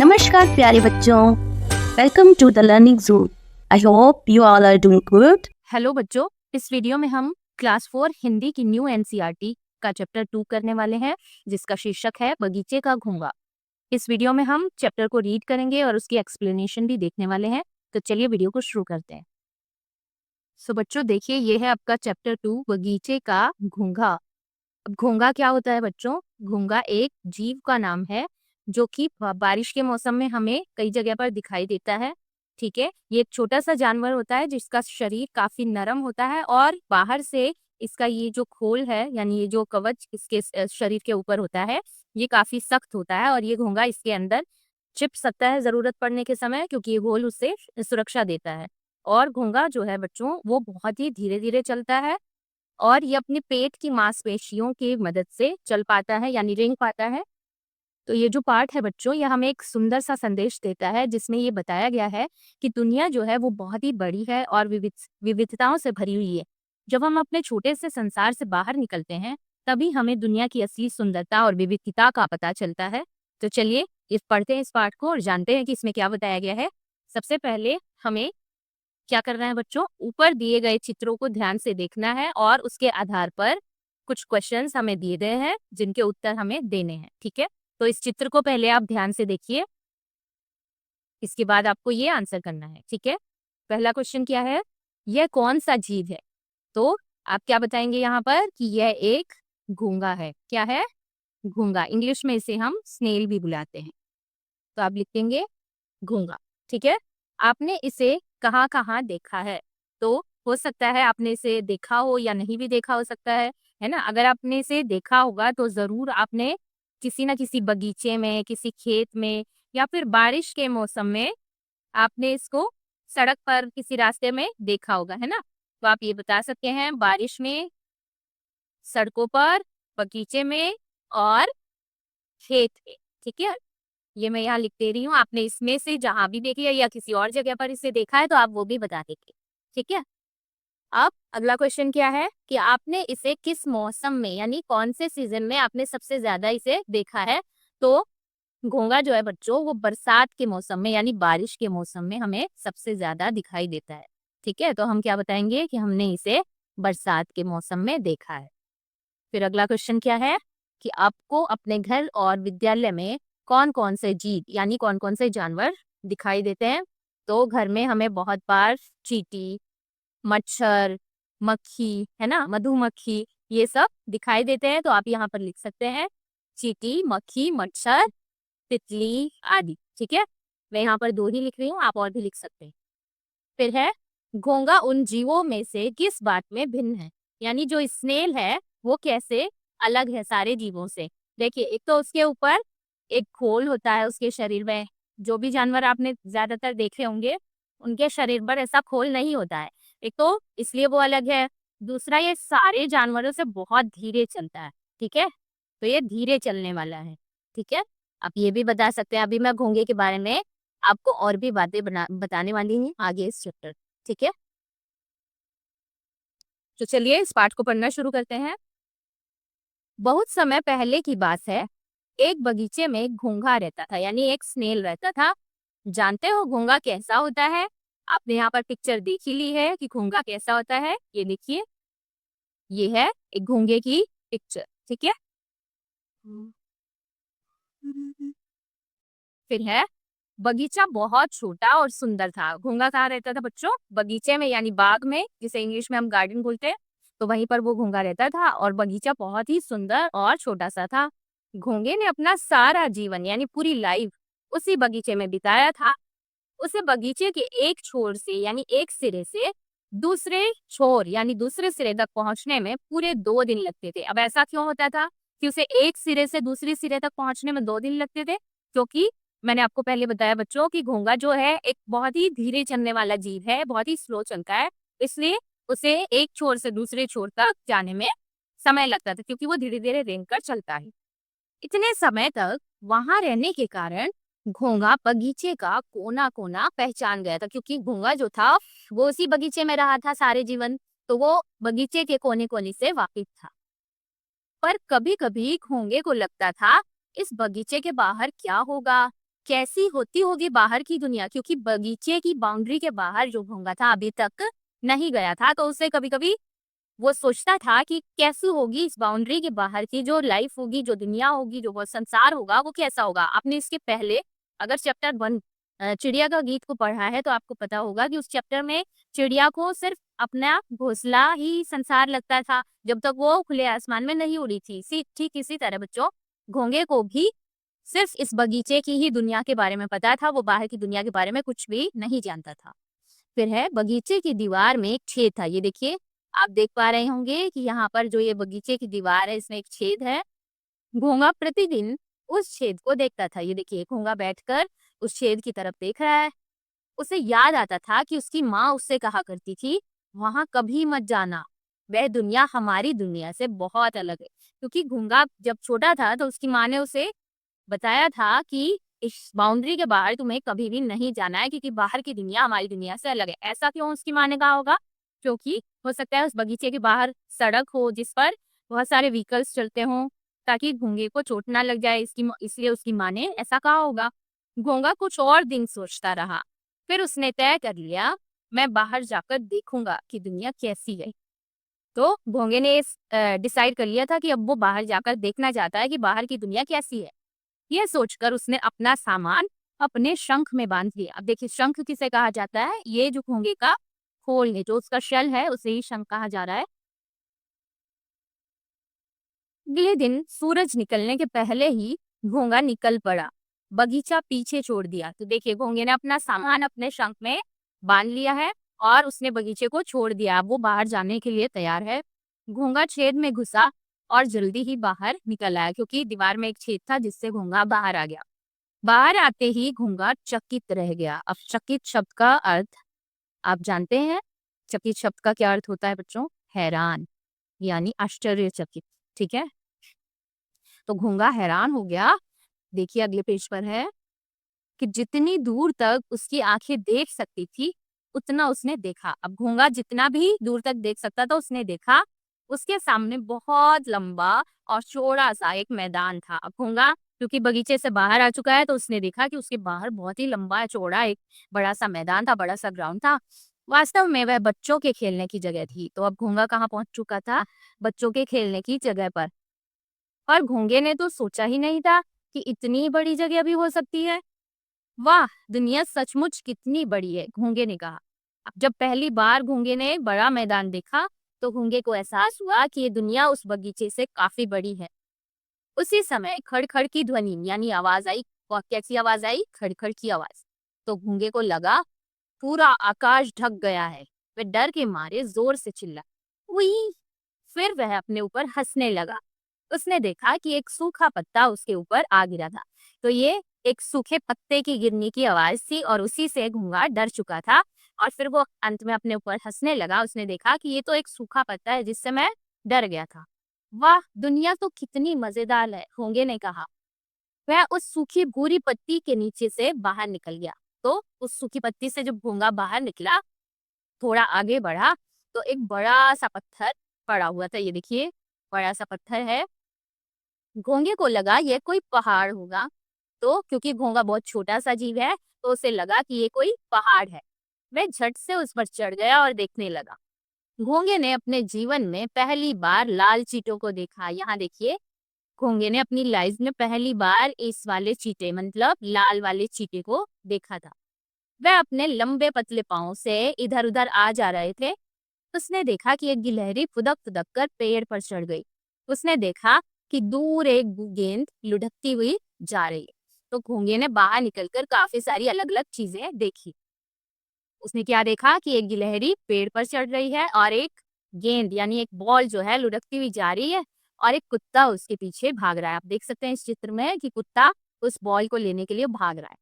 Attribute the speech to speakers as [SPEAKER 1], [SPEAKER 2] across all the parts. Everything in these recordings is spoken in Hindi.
[SPEAKER 1] नमस्कार प्यारे बच्चों, welcome to the learning zone. I hope you all are doing good.
[SPEAKER 2] Hello बच्चों, इस वीडियो में हम क्लास 4 हिंदी की न्यू एनसीईआरटी का चैप्टर 2 करने वाले हैं, जिसका शीर्षक है बगीचे का घोंगा। इस वीडियो में हम चैप्टर को रीड करेंगे और उसकी एक्सप्लेनेशन भी देखने वाले हैं। तो चलिए वीडियो को शुरू करते हैं। सो बच्चों देखिए, ये है आपका चैप्टर 2 बगीचे का घोंघा। अब घोंघा क्या होता है बच्चों? घोंघा एक जीव का नाम है जो कि बारिश के मौसम में हमें कई जगह पर दिखाई देता है। ठीक है, ये एक छोटा सा जानवर होता है जिसका शरीर काफी नरम होता है और बाहर से इसका ये जो खोल है यानी ये जो कवच इसके शरीर के ऊपर होता है, ये काफी सख्त होता है और ये घोंघा इसके अंदर छिप सकता है जरूरत पड़ने के समय, क्योंकि ये घोल उससे सुरक्षा देता है। और घोंघा जो है बच्चों वो बहुत ही धीरे धीरे चलता है और ये अपने पेट की मांसपेशियों की मदद से चल पाता है यानी रेंग पाता है। तो ये जो पार्ट है बच्चों, ये हमें एक सुंदर सा संदेश देता है जिसमें ये बताया गया है कि दुनिया जो है वो बहुत ही बड़ी है और विविधताओं से भरी हुई है। जब हम अपने छोटे से संसार से बाहर निकलते हैं, तभी हमें दुनिया की असली सुंदरता और विविधता का पता चलता है। तो चलिए इस पढ़ते हैं इस पाठ को और जानते हैं कि इसमें क्या बताया गया है। सबसे पहले हमें क्या करना है बच्चों, ऊपर दिए गए चित्रों को ध्यान से देखना है और उसके आधार पर कुछ क्वेश्चंस हमें दिए गए हैं जिनके उत्तर हमें देने हैं। ठीक है, तो इस चित्र को पहले आप ध्यान से देखिए, इसके बाद आपको ये आंसर करना है। ठीक है, पहला क्वेश्चन क्या है, यह कौन सा जीव है? तो आप क्या बताएंगे यहाँ पर कि यह एक घोंघा है। क्या है? घोंघा। इंग्लिश में इसे हम स्नेल भी बुलाते हैं। तो आप लिखेंगे घोंघा। ठीक है, आपने इसे कहाँ कहाँ देखा है? तो हो सकता है आपने इसे देखा हो या नहीं भी देखा हो सकता है ना। अगर आपने इसे देखा होगा तो जरूर आपने किसी ना किसी बगीचे में, किसी खेत में या फिर बारिश के मौसम में आपने इसको सड़क पर किसी रास्ते में देखा होगा, है ना। तो आप ये बता सकते हैं बारिश में, सड़कों पर, बगीचे में और खेत में। ठीक है, ये मैं यहाँ लिख दे रही हूँ। आपने इसमें से जहां भी देखी है या किसी और जगह पर इसे देखा है तो आप वो भी बता देंगे। ठीक है, अब अगला क्वेश्चन क्या है कि आपने इसे किस मौसम में यानी कौन से सीजन में आपने सबसे ज्यादा इसे देखा है? तो घोंघा जो है बच्चों वो बरसात के मौसम में यानी बारिश के मौसम में हमें सबसे ज्यादा दिखाई देता है। ठीक है, तो हम क्या बताएंगे कि हमने इसे बरसात के मौसम में देखा है। फिर अगला क्वेश्चन क्या है कि आपको अपने घर और विद्यालय में कौन कौन से जीव यानी कौन कौन से जानवर दिखाई देते हैं? तो घर में हमें बहुत बार चींटी, मच्छर, मक्खी, है ना, मधुमक्खी, ये सब दिखाई देते हैं। तो आप यहाँ पर लिख सकते हैं चींटी, मक्खी, मच्छर, तितली आदि। ठीक है, मैं यहाँ पर 2 ही लिख रही हूँ, आप और भी लिख सकते हैं। फिर है घोंघा उन जीवों में से किस बात में भिन्न है? यानी जो स्नेल है वो कैसे अलग है सारे जीवों से? देखिए, एक तो उसके ऊपर एक खोल होता है उसके शरीर में। जो भी जानवर आपने ज्यादातर देखे होंगे उनके शरीर पर ऐसा खोल नहीं होता है। एक तो इसलिए वो अलग है, दूसरा ये सारे जानवरों से बहुत धीरे चलता है। ठीक है, तो ये धीरे चलने वाला है। ठीक है, आप ये भी बता सकते हैं, अभी मैं घोंघे के बारे में आपको और भी बातें बताने वाली हूँ आगे इस चैप्टर। ठीक है, तो चलिए इस पाठ को पढ़ना शुरू करते हैं। बहुत समय पहले की बात है, एक बगीचे में एक घोंघा रहता था यानी एक स्नेल रहता था। जानते हो घोंघा कैसा होता है? आपने यहाँ पर पिक्चर देख ही ली है कि घोंघा कैसा होता है। ये देखिए, ये है एक घोंघे की पिक्चर। ठीक है, फिर है बगीचा बहुत छोटा और सुंदर था। घोंघा कहाँ रहता था बच्चों? बगीचे में यानी बाग में, जिसे इंग्लिश में हम गार्डन बोलते हैं। तो वहीं पर वो घोंघा रहता था और बगीचा बहुत ही सुंदर और छोटा सा था। घोंघे ने अपना सारा जीवन यानी पूरी लाइफ उसी बगीचे में बिताया था। उसे बगीचे के एक छोर से यानी एक सिरे से दूसरे छोर यानी दूसरे सिरे तक पहुंचने में पूरे 2 दिन लगते थे। अब ऐसा क्यों होता था कि उसे एक सिरे से दूसरे सिरे तक पहुंचने में 2 दिन लगते थे? क्योंकि मैंने आपको पहले बताया बच्चों कि घोंघा जो है एक बहुत ही धीरे चलने वाला जीव है, बहुत ही स्लो चलता है। इसलिए उसे एक छोर से दूसरे छोर तक जाने में समय लगता था, क्योंकि वो धीरे धीरे रेंग कर चलता है। इतने समय तक वहां रहने के कारण घोंघा बगीचे का कोना कोना पहचान गया था, क्योंकि घोंघा जो था वो उसी बगीचे में रहा था सारे जीवन। तो वो बगीचे के कोने कोने से वाकिफ था। पर कभी कभी घोंघे को लगता था इस बगीचे के बाहर क्या होगा, कैसी होती होगी बाहर की दुनिया, क्योंकि बगीचे की बाउंड्री के बाहर जो घोंगा था अभी तक नहीं गया था, तो उसे कभी कभी वो सोचता था कि कैसी होगी इस बाउंड्री के बाहर की जो लाइफ होगी, जो दुनिया होगी, जो वो संसार होगा, वो कैसा होगा। आपने इसके पहले अगर चैप्टर 1 चिड़िया का गीत को पढ़ा है तो आपको पता होगा कि उस चैप्टर में चिड़िया को सिर्फ अपना घोंसला ही संसार लगता था जब तक वो खुले आसमान में नहीं उड़ी थी। ठीक इसी तरह बच्चों, घोंगे को भी सिर्फ इस बगीचे की ही दुनिया के बारे में पता था, वो बाहर की दुनिया के बारे में कुछ भी नहीं जानता था। फिर है बगीचे की दीवार में एक छेद था। ये देखिए, आप देख पा रहे होंगे कि यहाँ पर जो ये बगीचे की दीवार है इसमें एक छेद है। घोंगा प्रतिदिन उस छेद को देखता था। ये देखिए, घोंगा बैठकर उस छेद की तरफ देख रहा है। उसे याद आता था कि उसकी माँ उससे कहा करती थी, वहां कभी मत जाना, वह दुनिया हमारी दुनिया से बहुत अलग है। क्योंकि घोंगा जब छोटा था तो उसकी माँ ने उसे बताया था कि इस बाउंड्री के बाहर तुम्हें कभी भी नहीं जाना है, क्योंकि बाहर की दुनिया हमारी दुनिया से अलग है। ऐसा क्यों उसकी माँ ने कहा होगा? क्योंकि हो सकता है उस बगीचे के बाहर सड़क हो जिस पर बहुत सारे व्हीकल्स चलते हों, ताकि घोंगे को चोट ना लग जाए, इसलिए उसकी माँ ने ऐसा कहा होगा। घोंगा कुछ और दिन सोचता रहा, फिर उसने तय कर लिया, मैं बाहर जाकर देखूंगा कि दुनिया कैसी है। तो घोंगे ने डिसाइड कर लिया था कि अब वो बाहर जाकर देखना चाहता है कि बाहर की दुनिया कैसी है। यह सोचकर उसने अपना सामान अपने शंख में बांध लिया। अब देखिए, शंख किसे कहा जाता है? ये जो घोंगे का खोल है, जो उसका शेल है, उसे ही शंख कहा जा रहा है। अगले दिन सूरज निकलने के पहले ही घोंगा निकल पड़ा, बगीचा पीछे छोड़ दिया। तो देखिए, घोंगे ने अपना सामान अपने शंख में बांध लिया है और उसने बगीचे को छोड़ दिया। अब वो बाहर जाने के लिए तैयार है। घोंगा छेद में घुसा और जल्दी ही बाहर निकल आया, क्योंकि दीवार में एक छेद था जिससे घोंगा बाहर आ गया। बाहर आते ही घोंगा चकित रह गया। अब चकित शब्द का अर्थ आप जानते हैं? चकित शब्द का क्या अर्थ होता है बच्चों? हैरान, यानी आश्चर्यचकित। ठीक है, तो घोंगा हैरान हो गया। देखिए, अगले पेज पर है कि जितनी दूर तक उसकी आंखें देख सकती थी उतना उसने देखा। अब घोंगा जितना भी दूर तक देख सकता था उसने देखा। उसके सामने बहुत लंबा और चौड़ा सा एक मैदान था। अब घोंगा क्योंकि बगीचे से बाहर आ चुका है तो उसने देखा कि उसके बाहर बहुत ही लंबा चौड़ा एक बड़ा सा मैदान था, बड़ा सा ग्राउंड था। वास्तव में वह बच्चों के खेलने की जगह थी। तो अब घोंगा कहाँ पहुंच चुका था? बच्चों के खेलने की जगह पर। और घोंगे ने तो सोचा ही नहीं था कि इतनी बड़ी जगह भी हो सकती है। वाह! दुनिया सचमुच कितनी बड़ी है, घोंगे ने कहा। अब जब पहली बार घोंगे ने एक बड़ा मैदान देखा, तो घोंगे को एहसास हुआ कि ये दुनिया उस बगीचे से काफी बड़ी है। उसी समय खड़-खड़ की ध्वनि यानी आवाज आई। और कैसी आवाज आई? खड़-खड़ की आवाज। तो घोंगे को लगा पूरा आकाश ढक गया है। वह डर के मारे जोर से चिल्ला, उई! फिर वह अपने ऊपर हंसने लगा। उसने देखा कि एक सूखा पत्ता उसके ऊपर आ गिरा था। तो ये एक सूखे पत्ते की गिरने की आवाज थी और उसी से घोंगा डर चुका था। और फिर वो अंत में अपने ऊपर हंसने लगा। उसने देखा कि ये तो एक सूखा पत्ता है जिससे मैं डर गया था। वाह! दुनिया तो कितनी मजेदार है, घोंगे ने कहा। वह उस सूखी भूरी पत्ती के नीचे से बाहर निकल गया। तो उस सूखी पत्ती से जब घोंगा बाहर निकला, थोड़ा आगे बढ़ा, तो एक बड़ा सा पत्थर पड़ा हुआ था। ये देखिए, बड़ा सा पत्थर है। घोंगे को लगा ये कोई पहाड़ होगा। तो क्योंकि घोंगा बहुत छोटा सा जीव है तो उसे लगा कि ये कोई पहाड़ है। वह झट से उस पर चढ़ गया और देखने लगा। घोंगे ने अपने जीवन में पहली बार लाल चींटों को देखा। यहाँ देखिए, घोंगे ने अपनी लाइफ में पहली बार इस वाले चींटे मतलब लाल वाले चींटे को देखा था। वह अपने लंबे पतले पाँव से इधर उधर आ जा रहे थे। उसने देखा कि एक गिलहरी फुदक फुदक कर पेड़ पर चढ़ गई। उसने देखा कि दूर एक गेंद लुढ़कती हुई जा रही है। तो घोंगे ने बाहर निकलकर काफी सारी अलग अलग चीजें देखी। उसने क्या देखा कि एक गिलहरी पेड़ पर चढ़ रही है और एक गेंद यानी एक बॉल जो है लुढ़कती हुई जा रही है और एक कुत्ता उसके पीछे भाग रहा है। आप देख सकते हैं इस चित्र में कि कुत्ता उस बॉल को लेने के लिए भाग रहा है।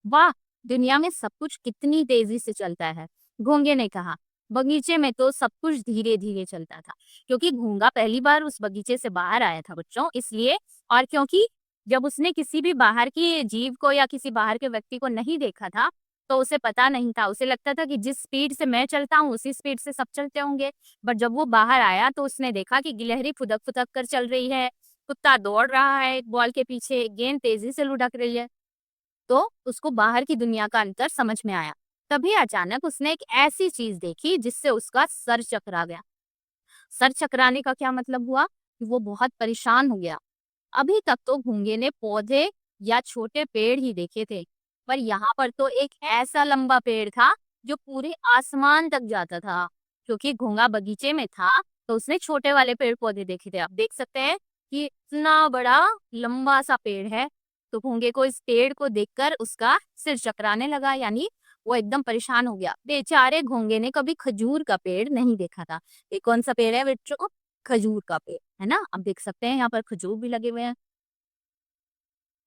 [SPEAKER 2] वाह! दुनिया में सब कुछ कितनी तेजी से चलता है, घोंगे ने कहा। बगीचे में तो सब कुछ धीरे धीरे चलता था, क्योंकि घोंगा पहली बार उस बगीचे से बाहर आया था बच्चों, इसलिए। और क्योंकि जब उसने किसी भी बाहर के जीव को या किसी बाहर के व्यक्ति को नहीं देखा था, तो उसे पता नहीं था। उसे लगता था कि जिस स्पीड से मैं चलता हूँ उसी स्पीड से सब चलते होंगे। बट जब वो बाहर आया तो उसने देखा कि गिलहरी फुदक फुदक कर चल रही है, कुत्ता दौड़ रहा है बॉल के पीछे, गेंद तेजी से लुढ़क रही है। तो उसको बाहर की दुनिया का अंतर समझ में आया। तभी अचानक उसने एक ऐसी चीज देखी जिससे उसका सर चकरा गया। सर चकराने का क्या मतलब हुआ कि वो बहुत परेशान हो गया। अभी तक तो घोंगे ने पौधे या छोटे पेड़ ही देखे थे, पर यहाँ पर तो एक ऐसा लंबा पेड़ था जो पूरे आसमान तक जाता था। क्योंकि घोंगा बगीचे में था, तो उसने छोटे वाले पेड़ पौधे देखे थे। आप देख सकते हैं कि इतना बड़ा लंबा सा पेड़ है। तो घोंगे को इस पेड़ को देखकर उसका सिर चकराने लगा, यानी वो एकदम परेशान हो गया। बेचारे घोंगे ने कभी खजूर का पेड़ नहीं देखा था। ये कौन सा पेड़ है बच्चों? खजूर का पेड़, है ना। आप देख सकते हैं यहाँ पर खजूर भी लगे हुए हैं।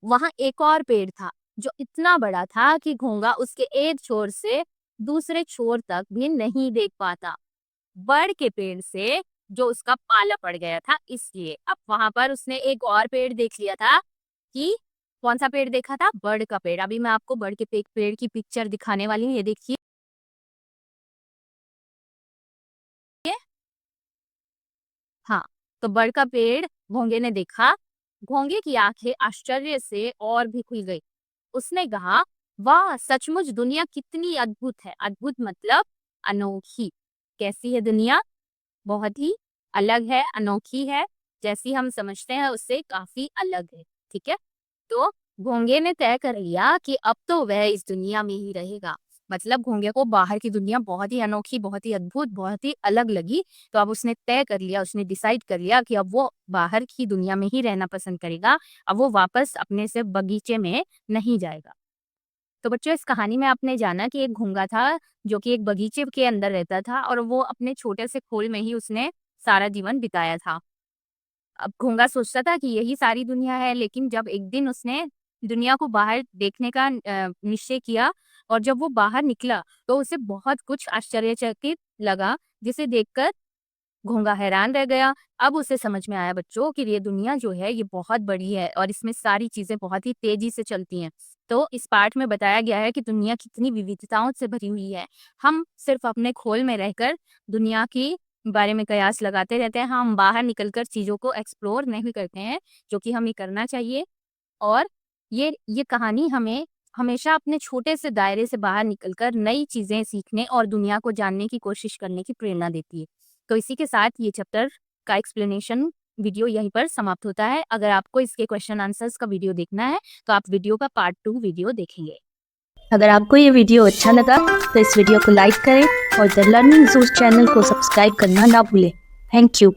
[SPEAKER 2] वहां एक और पेड़ था जो इतना बड़ा था कि घोंगा उसके एक छोर से दूसरे छोर तक भी नहीं देख पाता। बड़ के पेड़ से जो उसका पाला पड़ गया था, इसलिए अब वहां पर उसने एक और पेड़ देख लिया था। कि कौन सा पेड़ देखा था? बड़ का पेड़। अभी मैं आपको बड़ के पेड़ की पिक्चर दिखाने वाली हूँ, ये देखिए। हाँ, तो बड़ का पेड़ घोंगे ने देखा। घोंगे की आंखें आश्चर्य से और भी खुल गई। उसने कहा, वाह, सचमुच दुनिया कितनी अद्भुत है। अद्भुत मतलब अनोखी। कैसी है दुनिया? बहुत ही अलग है, अनोखी है। जैसी हम समझते हैं उससे काफी अलग है। ठीक है। तो घोंगे ने तय कर लिया कि अब तो वह इस दुनिया में ही रहेगा। मतलब घोंगे को बाहर की दुनिया बहुत ही अनोखी, बहुत ही अद्भुत, बहुत ही अलग लगी। तो अब उसने तय कर लिया, उसने डिसाइड कर लिया कि अब वो बाहर की दुनिया में ही रहना पसंद करेगा। अब वो वापस अपने से बगीचे में नहीं जाएगा। तो बच्चों, इस कहानी में आपने जाना कि एक घोंगा था जो कि एक बगीचे के अंदर रहता था और वो अपने छोटे से खोल में ही उसने सारा जीवन बिताया था। अब घोंगा सोचता था कि यही सारी दुनिया है, लेकिन जब एक दिन उसने दुनिया को बाहर देखने का निश्चय किया और जब वो बाहर निकला तो उसे बहुत कुछ आश्चर्यचकित लगा, जिसे देखकर घोंगा हैरान रह गया। अब उसे समझ में आया बच्चों कि ये दुनिया जो है ये बहुत बड़ी है और इसमें सारी चीजें बहुत ही तेजी से चलती हैं। तो इस पाठ में बताया गया है कि दुनिया कितनी विविधताओं से भरी हुई है। हम सिर्फ अपने खोल में रहकर दुनिया की बारे में कयास लगाते रहते हैं। हम बाहर निकलकर चीजों को एक्सप्लोर नहीं करते हैं, जो कि हमें करना चाहिए। और ये कहानी हमें हमेशा अपने छोटे से दायरे से बाहर निकलकर नई चीजें सीखने और दुनिया को जानने की कोशिश करने की प्रेरणा देती है। तो इसी के साथ ये चैप्टर का एक्सप्लेनेशन वीडियो यहीं पर समाप्त होता है। अगर आपको इसके क्वेश्चन आंसर्स का वीडियो देखना है तो आप वीडियो का पार्ट 2 वीडियो देखेंगे।
[SPEAKER 1] अगर आपको ये वीडियो अच्छा लगा तो इस वीडियो को लाइक करें और द लर्निंग जोन चैनल को सब्सक्राइब करना ना भूलें। Thank you.